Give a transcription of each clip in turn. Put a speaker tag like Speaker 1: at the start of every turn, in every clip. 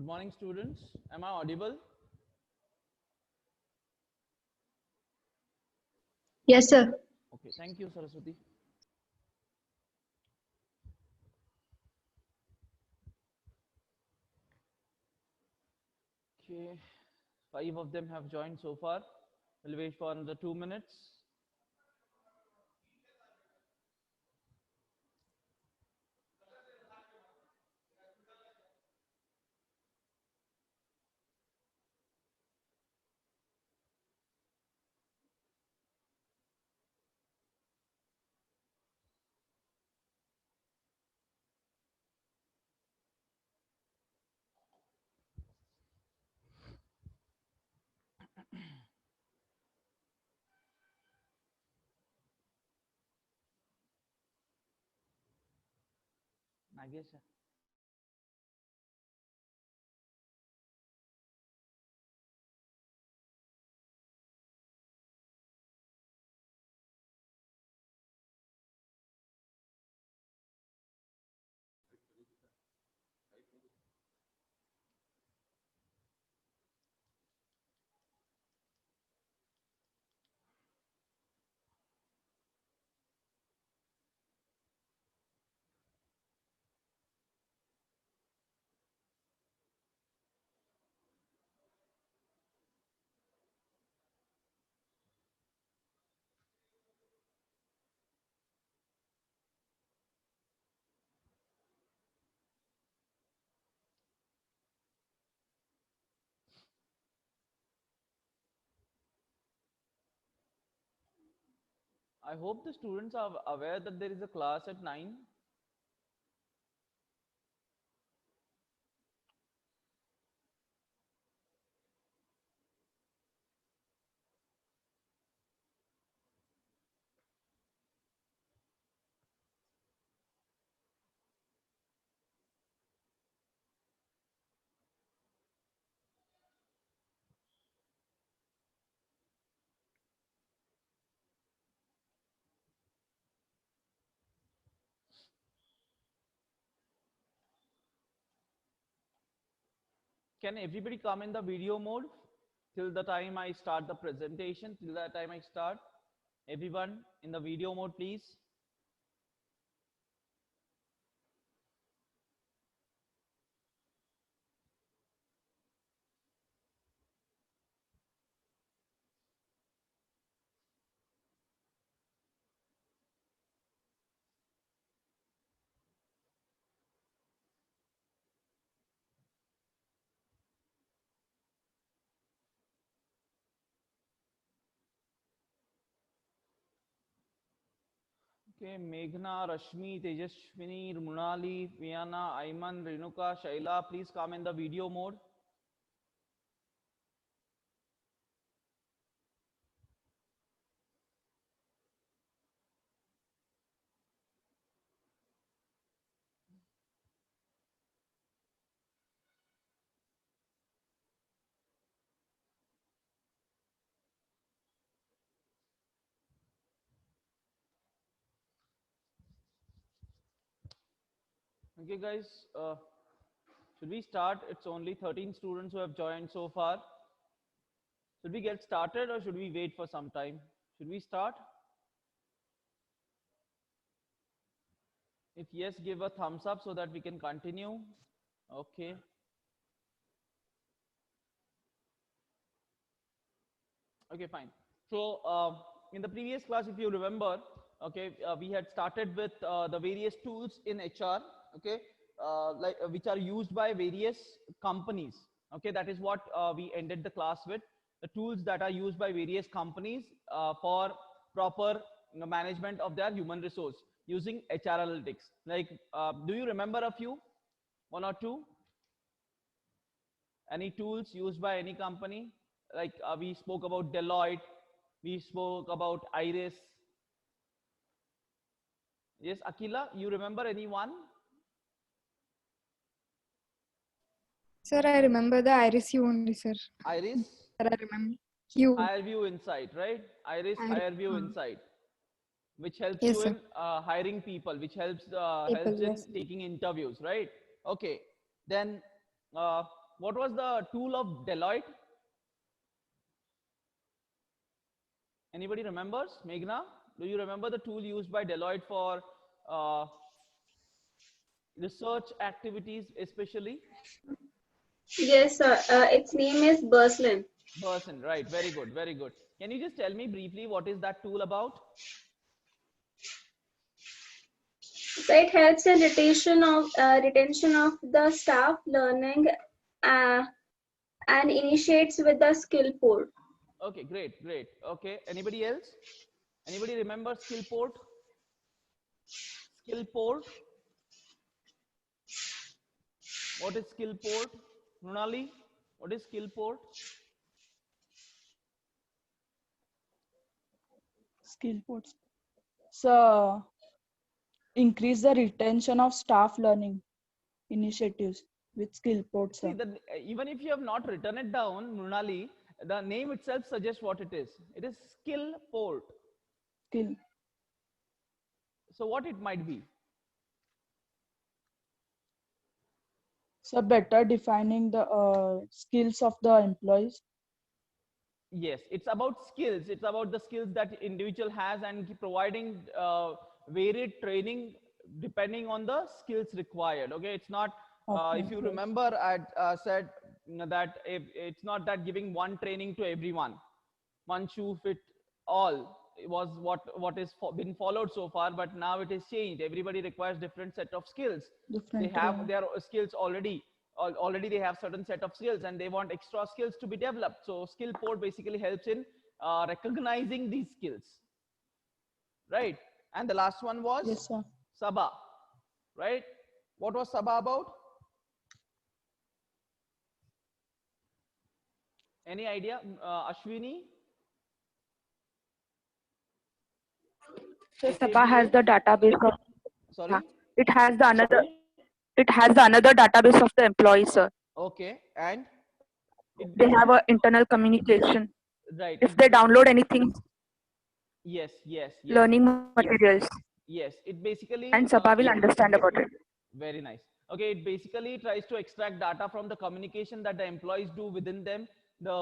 Speaker 1: Good morning, students. Am I audible?
Speaker 2: Yes, sir.
Speaker 1: Okay, thank you, Saraswati. Okay, 5 of them have joined so far. We'll wait for another 2 minutes. Nagesh. I hope the students are aware that there is a class at 9. Can everybody come in the video mode till the time I start the presentation? Till the time I start, everyone in the video mode, please. Okay, Meghna, Rashmi, Tejashwini, Munali, Viana, Ayman, Renuka, Shaila, please come in the video mode. Okay, guys, should we start? It's only 13 students who have joined so far. Should we get started or should we wait for some time? Should we start? If yes, give a thumbs up so that we can continue. Okay. Okay, fine. So in the previous class, if you remember, okay, we had started with the various tools in HR, okay, which are used by various companies. Okay, that is what we ended the class with. The tools that are used by various companies for proper management of their human resource using HR analytics. Like, do you remember a few, one or two? Any tools used by any company? Like we spoke about Deloitte, we spoke about Iris. Yes, Akila, you remember anyone?
Speaker 3: Sir, I remember the Iris U only, sir.
Speaker 1: Iris?
Speaker 3: Sir, I remember you.
Speaker 1: HireView Insight, right? Iris HireView Insight, which helps
Speaker 3: Yes,
Speaker 1: you
Speaker 3: sir.
Speaker 1: in hiring people, which helps
Speaker 3: People,
Speaker 1: in
Speaker 3: yes.
Speaker 1: taking interviews, right? Okay. Then what was the tool of Deloitte? Anybody remembers? Meghna, do you remember the tool used by Deloitte for uh, research activities, especially?
Speaker 2: Yes, sir. Its name is Berslin.
Speaker 1: Person, right? Very good, very good. Can you just tell me briefly what is that tool about?
Speaker 2: So it helps in retention of the staff learning uh, and initiates with the skill port.
Speaker 1: Okay, great, great. Okay, anybody else? Anybody remember skill port? Skill port. What is skill port? Runali, what is skill port?
Speaker 4: Skill ports. So increase the retention of staff learning initiatives with skill ports,
Speaker 1: See,
Speaker 4: sir.
Speaker 1: even if you have not written it down, Runali, the name itself suggests what it is. It is skill port.
Speaker 4: Skill.
Speaker 1: So what it might be?
Speaker 4: So better defining the skills of the employees.
Speaker 1: Yes, it's about skills. It's about the skills that individual has and providing varied training depending on the skills required. Okay, it's not.
Speaker 4: Okay.
Speaker 1: If you
Speaker 4: Yes.
Speaker 1: remember, I said that if it's not that giving one training to everyone, one shoe fit all. It was what is been followed so far, but now it is changed. Everybody requires different set of skills. They
Speaker 4: Different
Speaker 1: have
Speaker 4: training.
Speaker 1: their skills already. Already they have certain set of skills and they want extra skills to be developed. So skill port basically helps in recognizing these skills, right? And the last one was
Speaker 4: Yes, sir.
Speaker 1: Sabha, right? What was Sabha about? Any idea? Ashwini?
Speaker 5: So Sabha has
Speaker 1: SABA?
Speaker 5: the database of, yeah,
Speaker 1: Sorry?
Speaker 5: it has the another it has the another database of the employees, sir.
Speaker 1: Okay. And it
Speaker 5: They have
Speaker 1: basically,
Speaker 5: a internal communication.
Speaker 1: right.
Speaker 5: If they download anything,
Speaker 1: Yes, yes, yes,
Speaker 5: learning materials,
Speaker 1: yes. It
Speaker 5: and
Speaker 1: basically,
Speaker 5: Sabha will understand about it.
Speaker 1: very nice. Okay, it basically tries to extract data from the communication that the employees do within them, the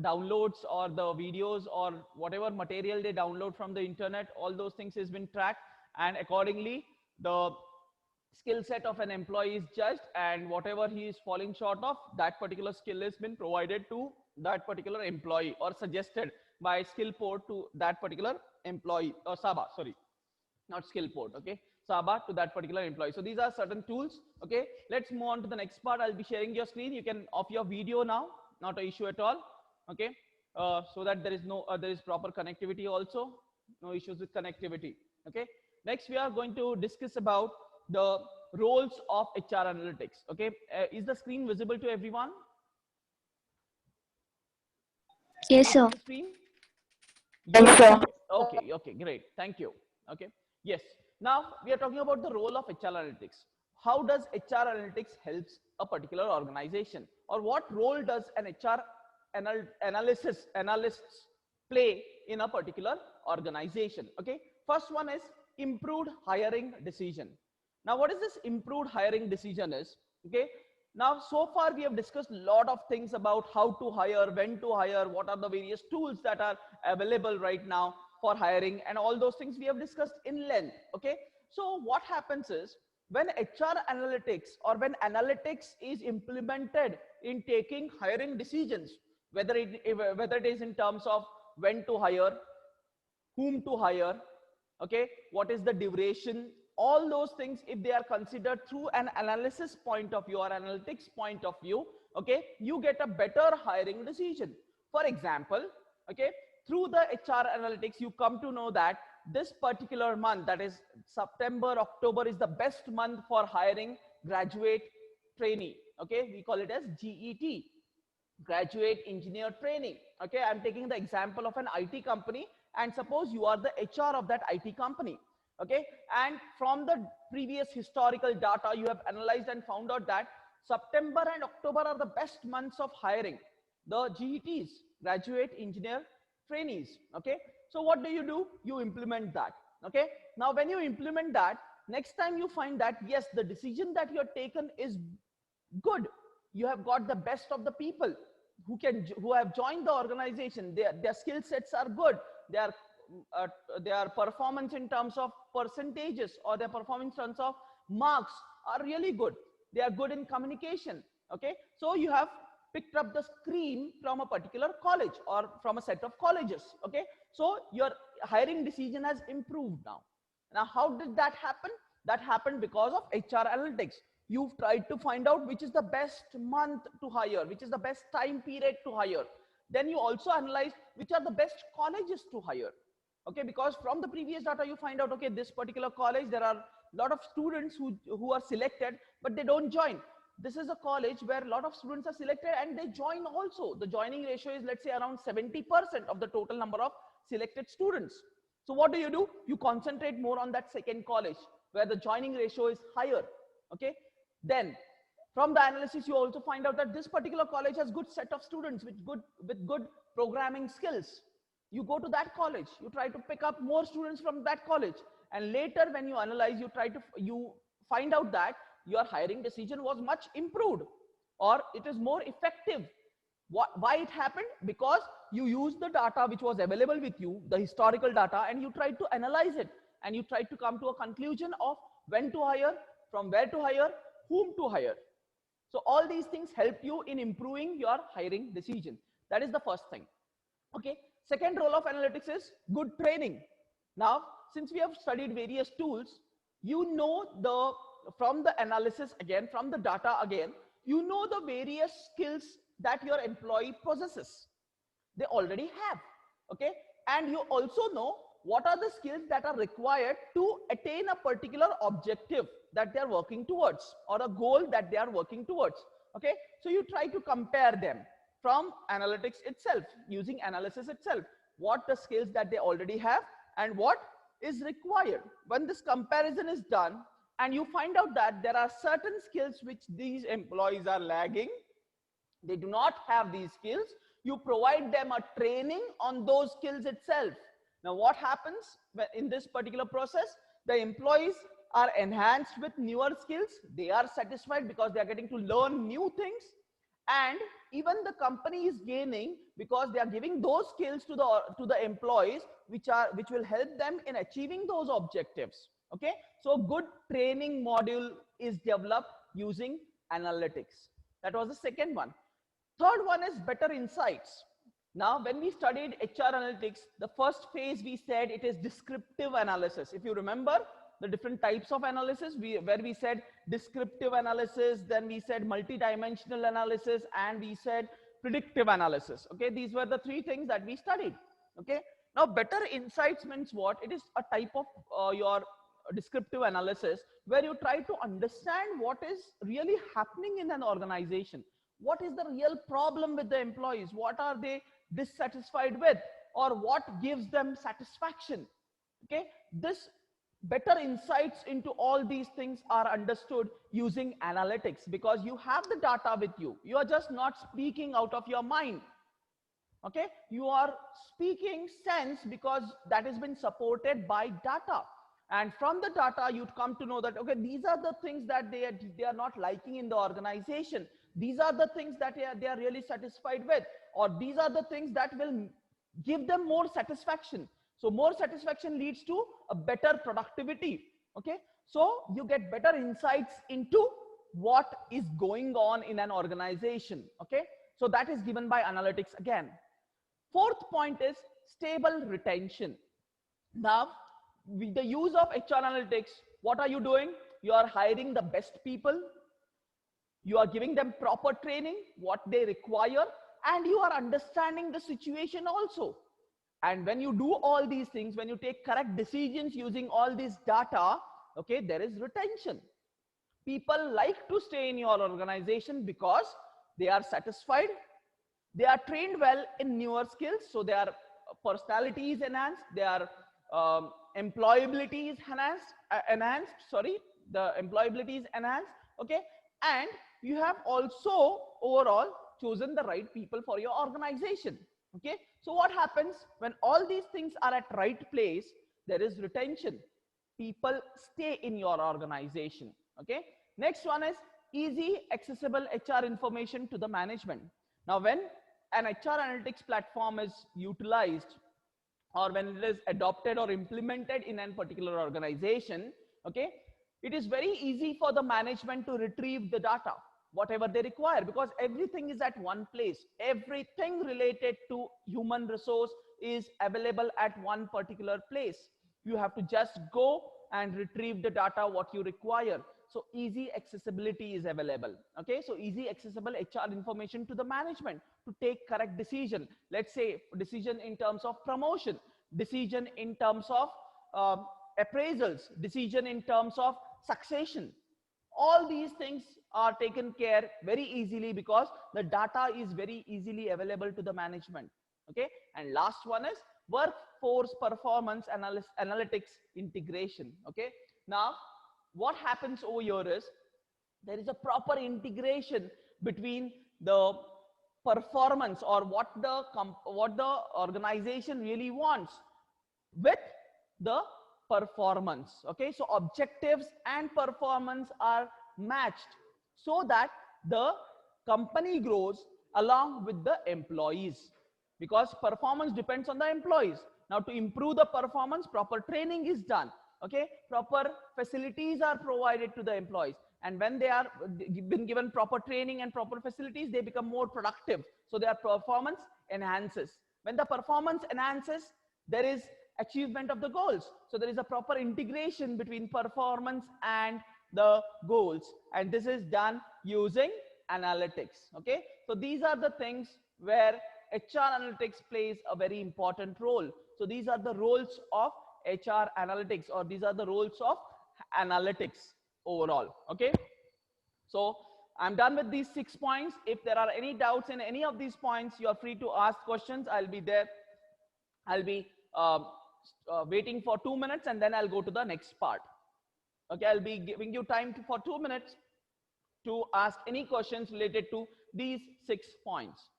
Speaker 1: downloads or the videos or whatever material they download from the internet, all those things has been tracked, and accordingly, the skill set of an employee is judged, and whatever he is falling short of, that particular skill has been provided to that particular employee or suggested by skill port to that particular employee or Saba, sorry, not skill port. Okay, Saba to that particular employee. So these are certain tools. Okay, let's move on to the next part. I'll be sharing your screen. You can off your video now, not an issue at all. Okay, so that there is no there is proper connectivity also, no issues with connectivity. Okay, next we are going to discuss about the roles of HR analytics. Okay, is the screen visible to everyone? Can
Speaker 6: Yes,
Speaker 1: you
Speaker 6: sir.
Speaker 1: see the screen?
Speaker 5: Yes,
Speaker 1: Yes.
Speaker 5: sir.
Speaker 1: Okay. Okay. Great. Thank you. Okay. Yes. Now we are talking about the role of HR analytics. How does HR analytics helps a particular organization, or what role does an HR analysts play in a particular organization? Okay. First one is improved hiring decision. Now, what is this improved hiring decision is? Okay. Now, so far we have discussed a lot of things about how to hire, when to hire, what are the various tools that are available right now for hiring, and all those things we have discussed in length. Okay. So what happens is when HR analytics or when analytics is implemented in taking hiring decisions, whether it is in terms of when to hire, whom to hire, okay, what is the duration, all those things, if they are considered through an analysis point of view or analytics point of view, okay, you get a better hiring decision. For example, okay, through the HR analytics you come to know that this particular month, that is September October, is the best month for hiring graduate trainee. Okay, we call it as GET, graduate engineer training. Okay, I'm taking the example of an IT company, and suppose you are the HR of that IT company. Okay, and from the previous historical data you have analyzed and found out that September and October are the best months of hiring the GETs, graduate engineer trainees. Okay, so what do? You implement that. Okay, now when you implement that, next time you find that yes, the decision that you have taken is good, You have got the best of the people who have joined the organization. Their skill sets are good. Their uh, their performance in terms of percentages or their performance in terms of marks are really good. They are good in communication. Okay, so you have picked up the screen from a particular college or from a set of colleges. Okay, so your hiring decision has improved now. Now, how did that happen? That happened because of HR analytics. You've tried to find out which is the best month to hire, which is the best time period to hire. Then you also analyze which are the best colleges to hire. Okay, because from the previous data you find out, okay, this particular college, there are a lot of students who are selected, but they don't join. This is a college where a lot of students are selected and they join also. The joining ratio is, let's say, around 70% of the total number of selected students. So what do? You concentrate more on that second college where the joining ratio is higher. Okay, then from the analysis you also find out that this particular college has good set of students with good programming skills. You go to that college, you try to pick up more students from that college, and later when you analyze, you find out that your hiring decision was much improved or it is more effective. Why it happened? Because you used the data which was available with you, the historical data, and you tried to analyze it, and you tried to come to a conclusion of when to hire, from where to hire, whom to hire. So all these things help you in improving your hiring decision. That is the first thing. Okay, second role of analytics is good training. Now, since we have studied various tools, you know from the analysis again, from the data again, you know the various skills that your employee possesses. They already have. Okay, and you also know what are the skills that are required to attain a particular objective that they are working towards or a goal that they are working towards. Okay, so you try to compare them from analytics itself, using analysis itself, what the skills that they already have and what is required. When this comparison is done and you find out that there are certain skills which these employees are lagging, they do not have these skills, you provide them a training on those skills itself. Now what happens in this particular process? The employees are enhanced with newer skills. They are satisfied because they are getting to learn new things, and even the company is gaining because they are giving those skills to the employees which will help them in achieving those objectives. Okay, so good training module is developed using analytics. That was the second one. Third one is better insights. Now, when we studied HR analytics, the first phase we said it is descriptive analysis. If you remember the different types of analysis, where we said descriptive analysis, then we said multidimensional analysis, and we said predictive analysis. Okay, these were the three things that we studied. Okay, now better insights means what? It is a type of your descriptive analysis where you try to understand what is really happening in an organization. What is the real problem with the employees? What are they dissatisfied with, or what gives them satisfaction? Okay, this better insights into all these things are understood using analytics, because you have the data with you. You are just not speaking out of your mind. Okay, you are speaking sense because that has been supported by data, and from the data you'd come to know that, okay, these are the things that they are not liking in the organization. These are the things that they are really satisfied with, or these are the things that will give them more satisfaction. So more satisfaction leads to a better productivity. Okay, so you get better insights into what is going on in an organization. Okay, so that is given by analytics again. Fourth point is stable retention. Now, with the use of HR analytics, what are you doing? You are hiring the best people. You are giving them proper training, what they require, and you are understanding the situation also. And when you do all these things, when you take correct decisions using all this data, okay, there is retention. People like to stay in your organization because they are satisfied. They are trained well in newer skills, so their personality is enhanced, their employability is enhanced. Sorry, the employability is enhanced. Okay, and you have also overall chosen the right people for your organization. Okay, so what happens when all these things are at right place? There is retention. People stay in your organization. Okay, next one is easy accessible HR information to the management. Now when an HR analytics platform is utilized, or when it is adopted or implemented in a particular organization, okay, it is very easy for the management to retrieve the data whatever they require, because everything is at one place. Everything related to human resource is available at one particular place. You have to just go and retrieve the data what you require. So easy accessibility is available. Okay, so easy accessible HR information to the management to take correct decision. Let's say decision in terms of promotion, decision in terms of appraisals, decision in terms of succession. All these things are taken care very easily because the data is very easily available to the management. Okay, and last one is workforce performance analytics integration. Okay, now what happens over here is there is a proper integration between the performance, or what the organization really wants, with the performance. Okay, so objectives and performance are matched so that the company grows along with the employees, because performance depends on the employees. Now to improve the performance, proper training is done. Okay, proper facilities are provided to the employees, and when they are been given proper training and proper facilities, they become more productive, so their performance enhances. When the performance enhances, there is achievement of the goals. So there is a proper integration between performance and the goals, and this is done using analytics. Okay, so these are the things where HR analytics plays a very important role. So these are the roles of HR analytics, or these are the roles of analytics overall. Okay, so I'm done with these 6 points. If there are any doubts in any of these points, you are free to ask questions. I'll be there. I'll be waiting for 2 minutes, and then I'll go to the next part. Okay, I'll be giving you time for 2 minutes to ask any questions related to these 6 points.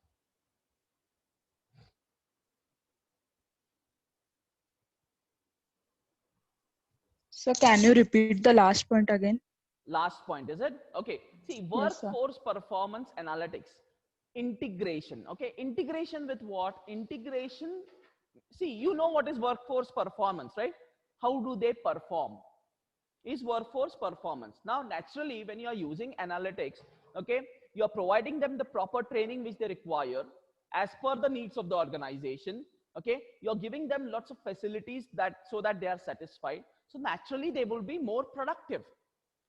Speaker 4: So can you repeat the last point again?
Speaker 1: Last point, is it? Okay, see,
Speaker 4: Yes, sir.
Speaker 1: workforce performance analytics integration. Okay, integration with what? Integration, see, you know what is workforce performance, right? How do they perform is workforce performance. Now naturally, when you are using analytics, okay, you are providing them the proper training which they require as per the needs of the organization. Okay, you're giving them lots of facilities that so that they are satisfied, so naturally they will be more productive.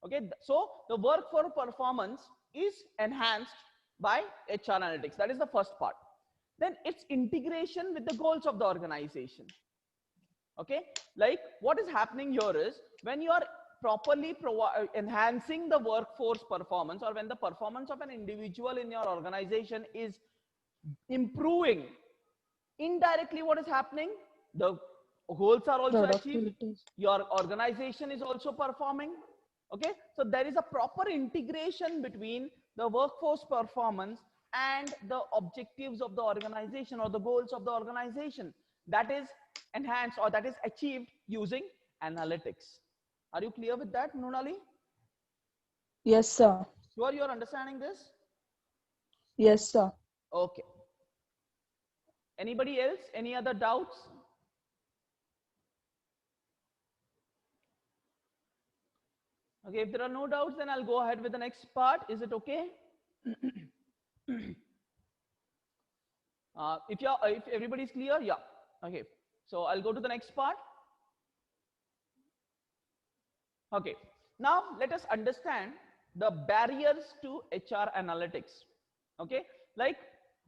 Speaker 1: Okay, so the workforce performance is enhanced by HR analytics. That is the first part. Then its integration with the goals of the organization. Okay, like what is happening here is, when you are properly enhancing the workforce performance, or when the performance of an individual in your organization is improving, indirectly what is happening, the goals are also achieved,
Speaker 4: Productivity.
Speaker 1: your organization is also performing. Okay, so there is a proper integration between the workforce performance and the objectives of the organization, or the goals of the organization, that is enhanced, or that is achieved using analytics. Are you clear with that, Nunali?
Speaker 4: Yes, sir.
Speaker 1: Sure you are understanding this?
Speaker 4: Yes, sir.
Speaker 1: Okay, anybody else, any other doubts? Okay, if there are no doubts, then I'll go ahead with the next part. Is it okay? If everybody's clear, yeah. Okay, so I'll go to the next part. Okay, now let us understand the barriers to HR analytics. Okay, like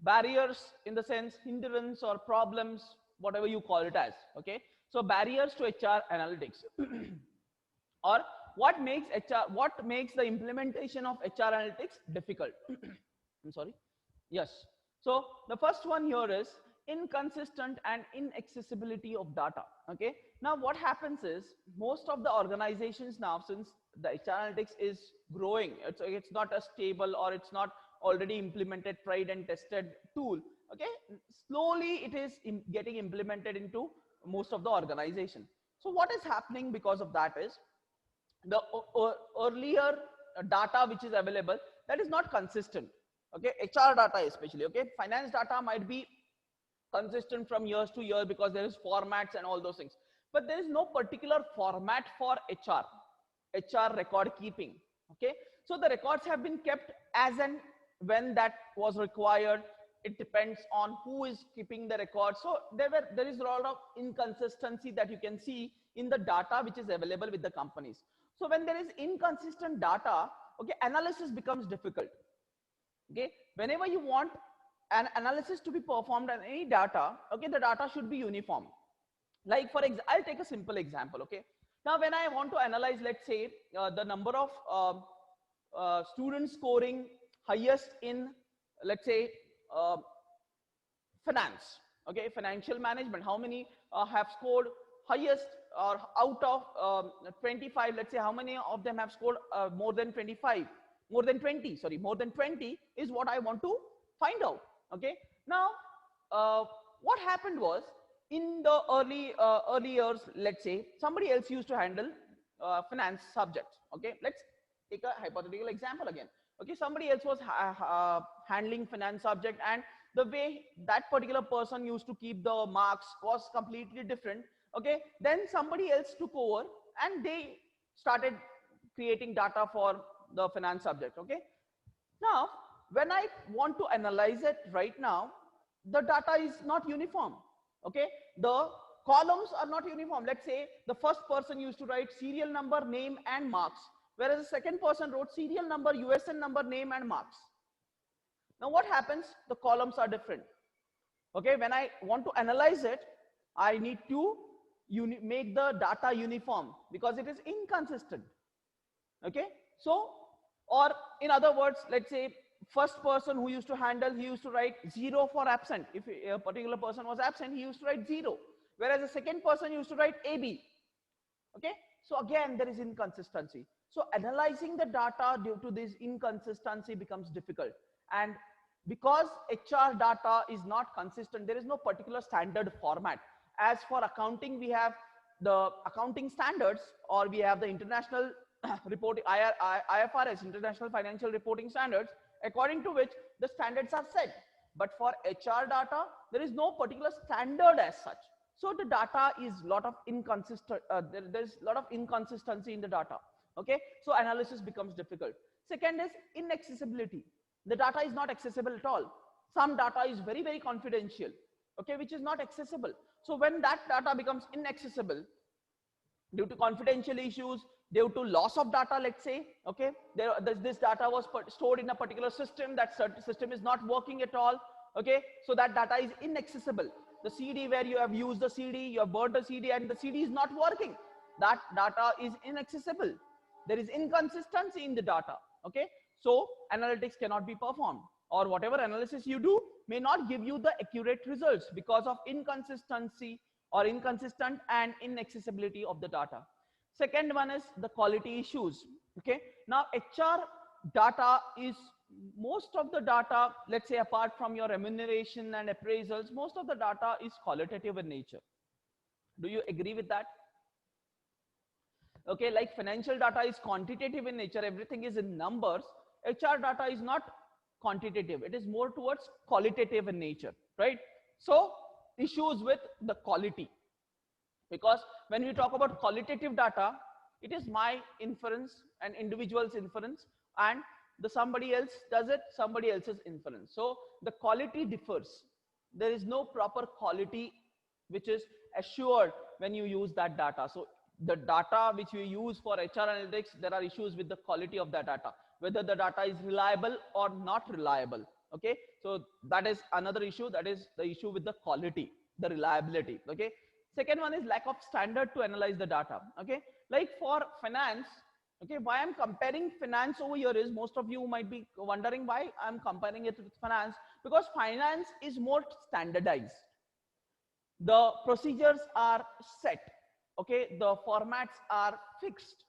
Speaker 1: barriers in the sense hindrance or problems, whatever you call it as. Okay, so barriers to HR analytics, or what makes the implementation of HR analytics difficult. I'm sorry. Yes. So the first one here is inconsistent and inaccessibility of data. Okay. Now what happens is, most of the organizations now, since the HR analytics is growing, it's not a stable, or it's not already implemented, tried and tested tool. Okay. Slowly it is getting implemented into most of the organization. So what is happening because of that is, the earlier data which is available, that is not consistent. Okay, HR data especially. Okay, finance data might be consistent from years to year because there is formats and all those things, but there is no particular format for HR record keeping. Okay, so the records have been kept as and when that was required. It depends on who is keeping the record. So there is a lot of inconsistency that you can see in the data which is available with the companies. So when there is inconsistent data, okay, analysis becomes difficult. Okay, whenever you want an analysis to be performed on any data, okay, the data should be uniform. Like for example, I'll take a simple example. Okay, now when I want to analyze, let's say the number of students scoring highest in, let's say, uh, finance, okay, financial management, how many have scored highest, or out of 25, let's say, how many of them have scored more than 25, more than 20, sorry, more than 20 is what I want to find out. Okay, now uh, what happened was, in the early years, let's say somebody else used to handle finance subjects. Okay, let's take a hypothetical example again. Okay, somebody else was handling finance subject, and the way that particular person used to keep the marks was completely different. Okay, then somebody else took over and they started creating data for the finance subject. Okay, now when I want to analyze it right now, the data is not uniform. Okay, the columns are not uniform. Let's say the first person used to write serial number, name and marks, whereas the second person wrote serial number, USN number, name and marks. Now what happens? The columns are different. Okay, when I want to analyze it, I need to make the data uniform because it is inconsistent. Okay, so, or in other words, let's say first person who used to handle, he used to write 0 for absent. If a particular person was absent, he used to write 0, whereas the second person used to write AB. Okay, so again there is inconsistency. So analyzing the data due to this inconsistency becomes difficult. And because HR data is not consistent, there is no particular standard format. As for accounting, we have the accounting standards, or we have the international reporting, IFRS, International Financial Reporting Standards, according to which the standards are set. But for HR data, there is no particular standard as such. So the data is lot of inconsistent. There's a lot of inconsistency in the data. Okay, so analysis becomes difficult. Second is inaccessibility. The data is not accessible at all. Some data is very confidential, okay, which is not accessible. So when that data becomes inaccessible due to confidential issues, due to loss of data, let's say, okay, this data was stored in a particular system, that system is not working at all. Okay, so that data is inaccessible. The CD where you have used the CD, you have burned the CD and the CD is not working, that data is inaccessible. There is inconsistency in the data. Okay, so analytics cannot be performed, or whatever analysis you do may not give you the accurate results because of inconsistency or inconsistent and inaccessibility of the data. Second one is the quality issues. Okay, now HR data is, most of the data, let's say apart from your remuneration and appraisals, most of the data is qualitative in nature. Do you agree with that? Okay, like financial data is quantitative in nature, everything is in numbers. HR data is not quantitative, it is more towards qualitative in nature, right? So issues with the quality, because when we talk about qualitative data, it is my inference and individual's inference, and the somebody else does it, somebody else's inference. So the quality differs. There is no proper quality which is assured when you use that data. So the data which we use for HR analytics, there are issues with the quality of that data, whether the data is reliable or not reliable. Okay, so that is another issue, that is the issue with the quality, the reliability. Okay, second one is lack of standard to analyze the data. Okay, like for finance, okay, why I'm comparing finance over here is, most of you might be wondering why I'm comparing it with finance, because finance is more standardized, the procedures are set, okay, the formats are fixed,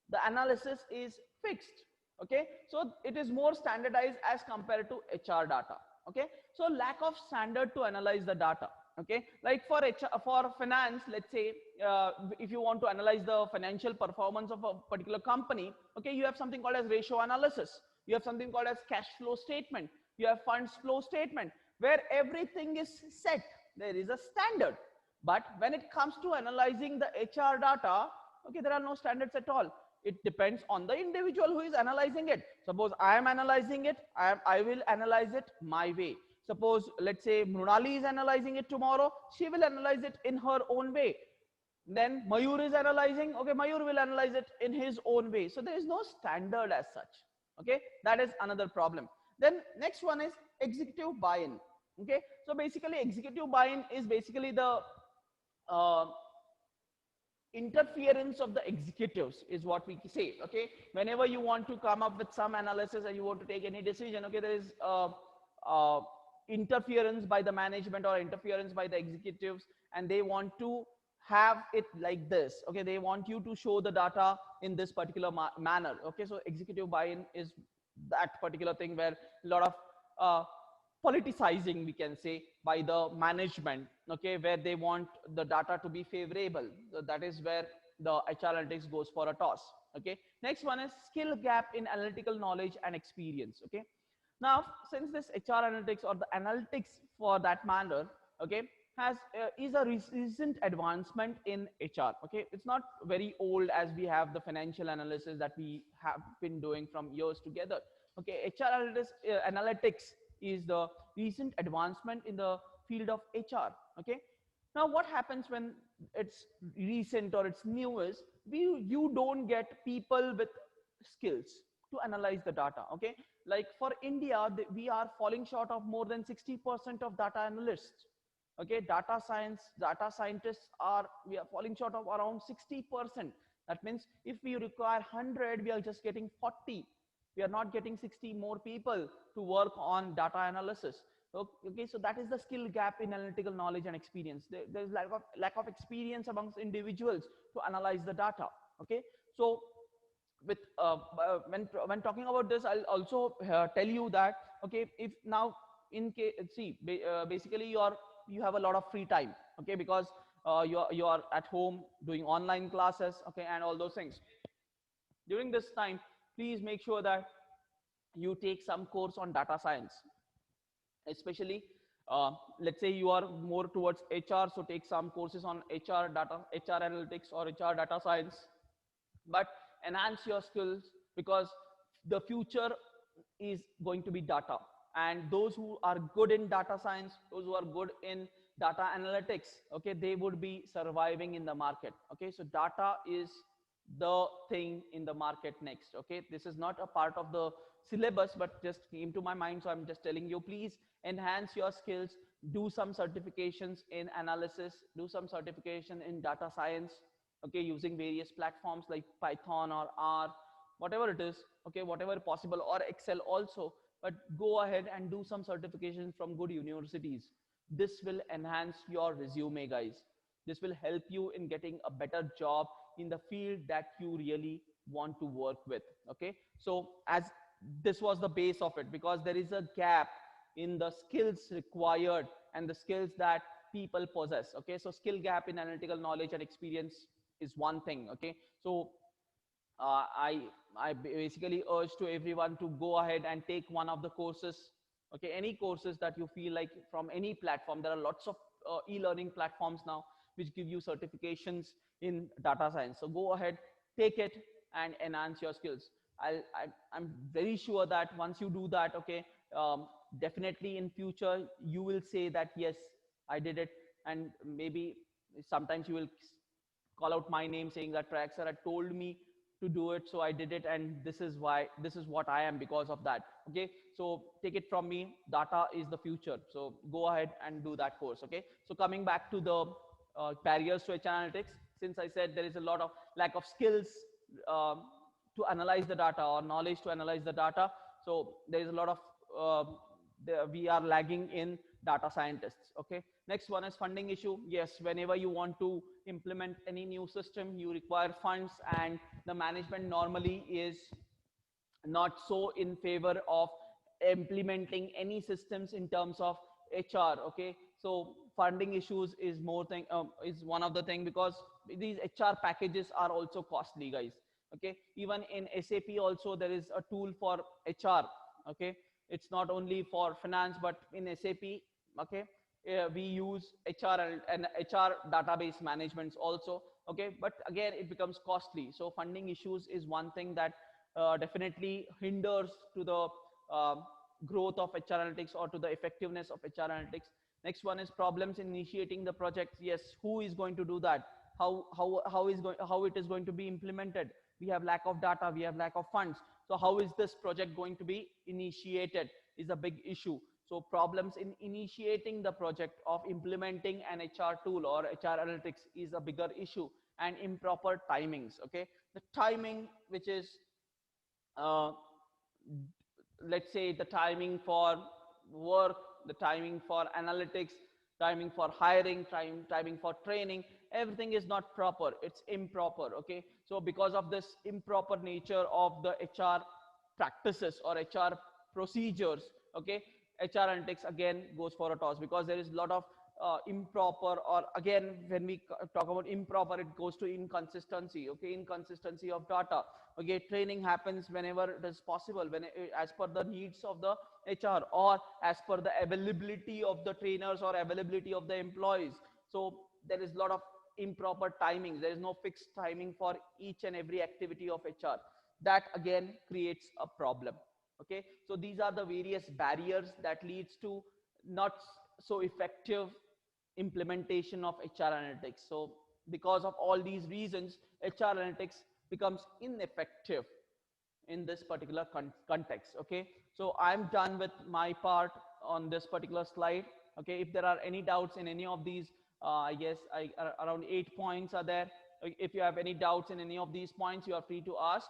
Speaker 1: the analysis is fixed. Okay, so it is more standardized as compared to HR data. Okay, so lack of standard to analyze the data. Okay, like for for finance, let's say, if you want to analyze the financial performance of a particular company, okay, you have something called as ratio analysis, you have something called as cash flow statement, you have funds flow statement, where everything is set, there is a standard. But when it comes to analyzing the HR data, okay, there are no standards at all. It depends on the individual who is analyzing it. Suppose I am analyzing it, I will analyze it my way. Suppose, let's say, Mrunali is analyzing it tomorrow, she will analyze it in her own way. Then Mayur is analyzing, okay, Mayur will analyze it in his own way. So there is no standard as such. Okay, that is another problem. Then next one is executive buy-in. Okay, so basically executive buy-in is basically the uh, interference of the executives, is what we say. Okay, whenever you want to come up with some analysis and you want to take any decision, okay, there is uh, interference by the management or interference by the executives, and they want to have it like this. Okay, they want you to show the data in this particular manner. Okay, so executive buy-in is that particular thing where a lot of uh, politicizing, we can say, by the management, okay, where they want the data to be favorable. So that is where the HR analytics goes for a toss. Okay, next one is skill gap in analytical knowledge and experience. Okay, now since this HR analytics, or the analytics for that matter, okay, has is a recent advancement in HR. Okay, it's not very old, as we have the financial analysis that we have been doing from years together. Okay, HR analytics is the recent advancement in the field of HR. Okay, now what happens when it's recent or it's new is, you don't get people with skills to analyze the data. Okay, like for India, we are falling short of more than 60% of data analysts. Okay, data scientists are, we are falling short of around 60%. That means if we require 100, we are just getting 40. We are not getting 60 more people to work on data analysis. Okay, so that is the skill gap in analytical knowledge and experience. There's lack of experience amongst individuals to analyze the data. Okay, so with when talking about this, I'll also tell you that, okay, if now in case, see, basically you have a lot of free time. Okay, because you are at home doing online classes, okay, and all those things. During this time, please make sure that you take some course on data science, especially let's say you are more towards HR, so take some courses on HR analytics or HR data science. But enhance your skills, because the future is going to be data, and those who are good in data science, those who are good in data analytics, okay, they would be surviving in the market. Okay, so data is the thing in the market next. Okay, this is not a part of the syllabus, but just came to my mind, so I'm just telling you, please enhance your skills, do some certifications in analysis, do some certification in data science, okay, using various platforms like Python or R, whatever it is, okay, whatever possible, or Excel also. But go ahead and do some certifications from good universities. This will enhance your resume, guys. This will help you in getting a better job in the field that you really want to work with. Okay, so as this was the base of it, because there is a gap in the skills required and the skills that people possess. Okay, so skill gap in analytical knowledge and experience is one thing. Okay, so uh, i I basically urge to everyone to go ahead and take one of the courses. Okay, any courses that you feel like from any platform. There are lots of e-learning platforms now which give you certifications in data science. So go ahead, take it, and enhance your skills. I'm very sure that once you do that, okay, definitely in future you will say that yes, I did it. And maybe sometimes you will call out my name saying that Track sir had told me to do it, so I did it, and this is why, this is what I am because of that. Okay, so take it from me, data is the future. So go ahead and do that course. Okay, so coming back to the barriers to HR analytics, since I said there is a lot of lack of skills um, to analyze the data, or knowledge to analyze the data, so there is a lot of we are lagging in data scientists. Okay, next one is funding issue. Yes, whenever you want to implement any new system, you require funds, and the management normally is not so in favor of implementing any systems in terms of HR. Okay, So funding issues is more thing, is one of the thing, because these HR packages are also costly, guys. Okay, even in SAP also there is a tool for HR. Okay, it's not only for finance, but in SAP, okay, we use HR and HR database managements also. Okay, but again it becomes costly. So funding issues is one thing that definitely hinders to the um, growth of HR analytics or to the effectiveness of HR analytics. Next one is problems in initiating the project. Yes, who is going to do that? How it is going to be implemented? We have lack of data, we have lack of funds. So how is this project going to be initiated is a big issue. So problems in initiating the project of implementing an HR tool or HR analytics is a bigger issue. And improper timings. Okay, the timing which is uh, let's say the timing for work, the timing for analytics, timing for hiring, timing for training, everything is not proper, it's improper. Okay, so because of this improper nature of the HR practices or HR procedures, okay, HR analytics again goes for a toss, because there is a lot of improper, or again when we talk about improper, it goes to inconsistency. Okay, inconsistency of data. Okay, training happens whenever it is possible, when as per the needs of the HR, or as per the availability of the trainers or availability of the employees. So there is a lot of improper timings, there is no fixed timing for each and every activity of HR. That again creates a problem. Okay, so these are the various barriers that leads to not so effective implementation of HR analytics. So because of all these reasons, HR analytics becomes ineffective in this particular context. Okay, so I'm done with my part on this particular slide. Okay, if there are any doubts in any of these, I guess around 8 points are there. If you have any doubts in any of these points, you are free to ask.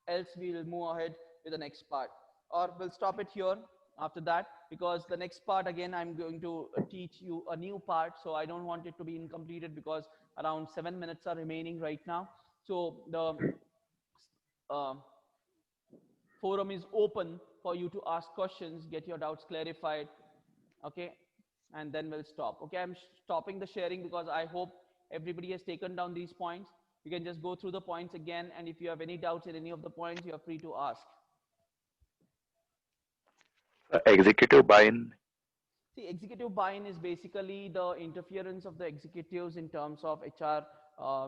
Speaker 1: Else we will move ahead with the next part, or we'll stop it here after that, because the next part again I'm going to teach you a new part, so I don't want it to be incompleted, because around 7 minutes are remaining right now. So the uh, forum is open for you to ask questions, get your doubts clarified. Okay, and then we'll stop. Okay, I'm stopping the sharing because I hope everybody has taken down these points. You can just go through the points again, and if you have any doubts in any of the points, you are free to ask.
Speaker 6: Executive buy-in.
Speaker 1: See, executive buy-in is basically the interference of the executives in terms of HR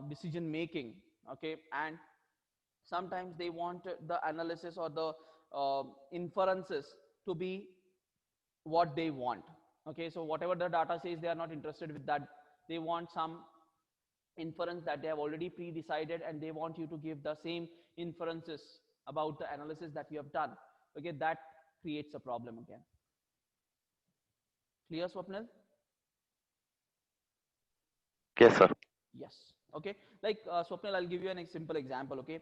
Speaker 1: decision making. Okay, and sometimes they want the analysis or the inferences to be what they want. Okay, so whatever the data says, they are not interested with that. They want some inference that they have already pre-decided, and they want you to give the same inferences about the analysis that you have done. Okay, that creates a problem again. Clear, Swapnil?
Speaker 6: Yes, sir.
Speaker 1: Yes. Okay, like Swapnil, I'll give you a simple example. Okay,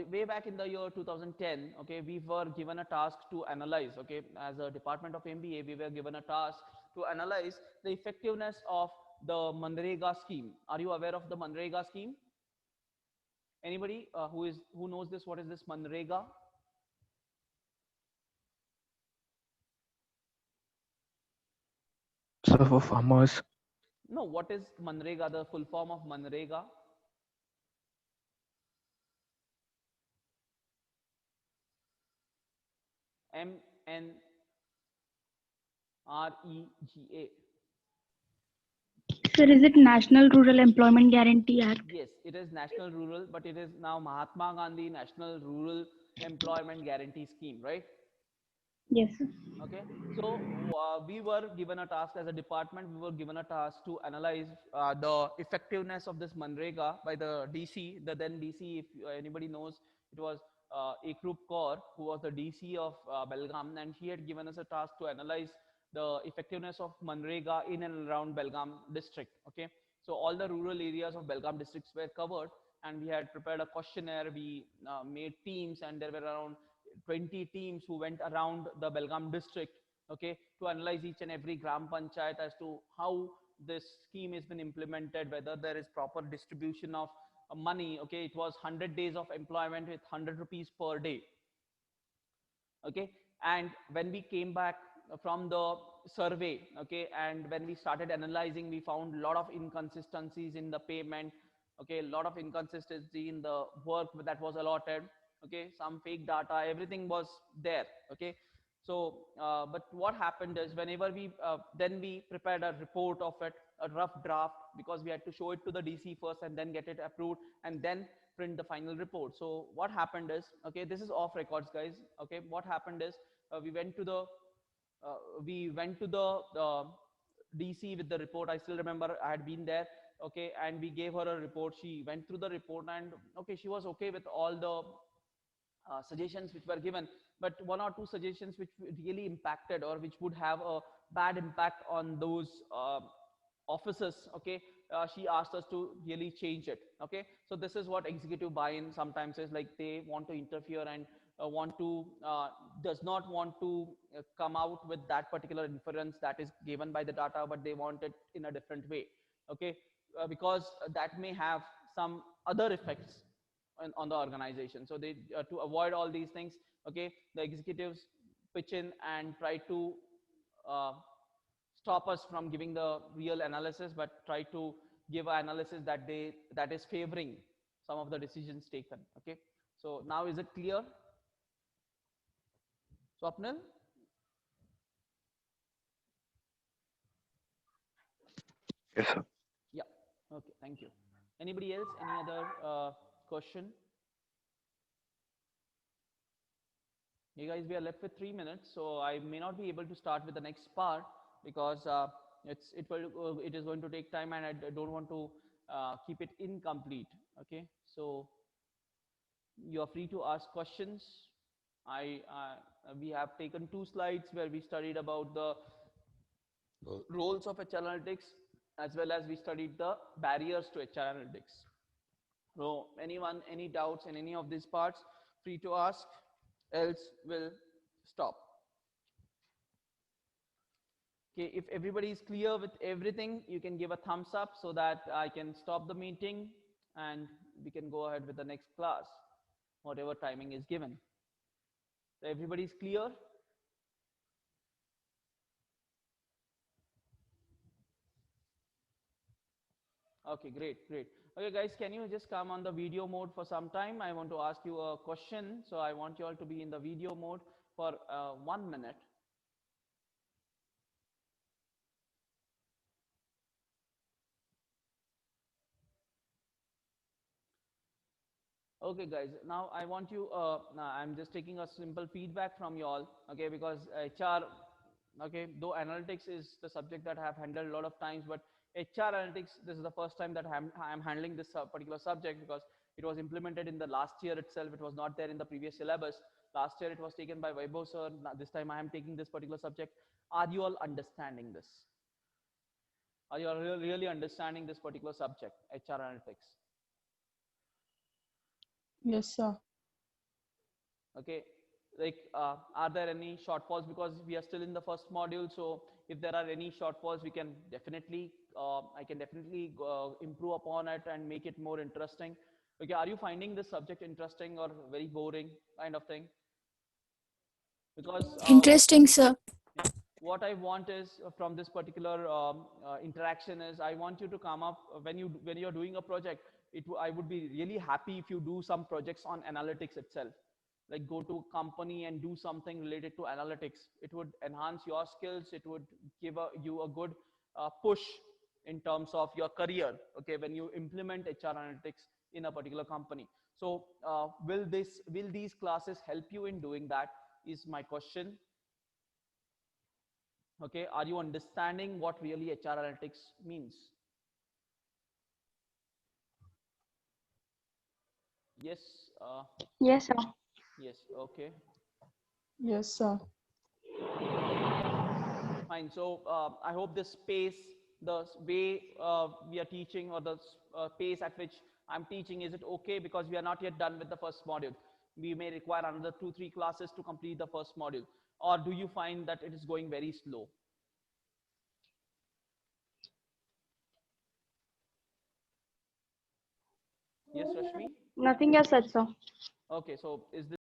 Speaker 1: way back in the year 2010, okay, we were given a task to analyze. Okay, as a department of MBA, we were given a task to analyze the effectiveness of the Manrega scheme. Are you aware of the Manrega scheme? Anybody who knows this? What is this Manrega?
Speaker 7: So for farmers,
Speaker 1: No, what is Manrega? The full form of Manrega? MNREGA.
Speaker 8: Sir, is it National Rural Employment Guarantee Act?
Speaker 1: Yes, it is National Rural, but it is now Mahatma Gandhi National Rural Employment Guarantee Scheme, right?
Speaker 8: Yes, sir.
Speaker 1: Okay, so we were given a task as a department. We were given a task to analyze the effectiveness of this Manrega by the DC, the then DC. If anybody knows, it was Ekrup Kaur, who was the DC of Belgaum, and he had given us a task to analyze the effectiveness of Manrega in and around Belgaum district. Okay, so all the rural areas of Belgaum districts were covered, and we had prepared a questionnaire. We made teams, and there were around 20 teams who went around the Belgaum district, okay, to analyze each and every gram panchayat as to how this scheme has been implemented, whether there is proper distribution of money. Okay, it was 100 days of employment with 100 rupees per day. Okay, and when we came back from the survey, okay, and when we started analyzing, we found a lot of inconsistencies in the payment, okay, a lot of inconsistency in the work that was allotted, okay, some fake data, everything was there, okay. So but what happened is, whenever we then we prepared a report of it, a rough draft, because we had to show it to the DC first and then get it approved and then print the final report. So what happened is, okay, this is off records, guys, okay, what happened is, we went to the DC with the report. I still remember I had been there, okay, and we gave her a report. She went through the report, and okay, she was okay with all the suggestions which were given, but one or two suggestions which really impacted, or which would have a bad impact on those offices, okay, she asked us to really change it, okay. So this is what executive buy-in sometimes is like. They want to interfere and want to does not want to come out with that particular inference that is given by the data, but they want it in a different way, okay, because that may have some other effects on the organization. So they to avoid all these things, okay, the executives pitch in and try to uh, stop us from giving the real analysis, but try to give an analysis that is favoring some of the decisions taken, okay. So now is it clear, Swapnil?
Speaker 6: Yes, sir.
Speaker 1: Yeah, okay, thank you. Anybody else, any other question? You guys, we are left with 3 minutes, so I may not be able to start with the next part, because it is going to take time, and I don't want to keep it incomplete, okay. So you are free to ask questions. We have taken 2 slides where we studied about the roles of HR analytics, as well as we studied the barriers to HR analytics. So anyone, any doubts in any of these parts, free to ask, else we'll stop. Okay, if everybody is clear with everything, you can give a thumbs up so that I can stop the meeting and we can go ahead with the next class, whatever timing is given. So everybody is clear? Okay, great, great. Okay, guys, can you just come on the video mode for some time? I want to ask you a question, so I want you all to be in the video mode for 1 minute. Okay, guys, now I want you, now I'm just taking a simple feedback from you all, okay, because HR, okay, though analytics is the subject that I have handled a lot of times, but HR analytics, this is the first time that I'm handling this particular subject, because it was implemented in the last year itself. It was not there in the previous syllabus. Last year it was taken by Vaibhav sir. Now, this time I am taking this particular subject. Are you all understanding this? Are you all really understanding this particular subject, HR analytics?
Speaker 4: Yes, sir.
Speaker 1: Okay, like are there any shortfalls, because we are still in the first module? So if there are any shortfalls, we can definitely I can definitely improve upon it and make it more interesting. Okay, are you finding this subject interesting or very boring kind of thing? Because
Speaker 7: Interesting, sir.
Speaker 1: yeah, what I want is from this particular interaction is, I want you to come up when you're doing a project. I would be really happy if you do some projects on analytics itself, like go to a company and do something related to analytics. It would enhance your skills. It would give you a good push in terms of your career, okay, when you implement HR analytics in a particular company. So will these classes help you in doing that, is my question. Okay, are you understanding what really HR analytics means? Yes,
Speaker 8: Yes, sir.
Speaker 1: yes, okay,
Speaker 4: Yes, sir.
Speaker 1: fine. So I hope the space, the way we are teaching, or the pace at which I'm teaching, is it okay? Because we are not yet done with the first module. We may require another 2-3 classes to complete the first module. Or do you find that it is going very slow? Yes, Rashmi?
Speaker 8: Nothing as such, sir.
Speaker 1: Okay, so is this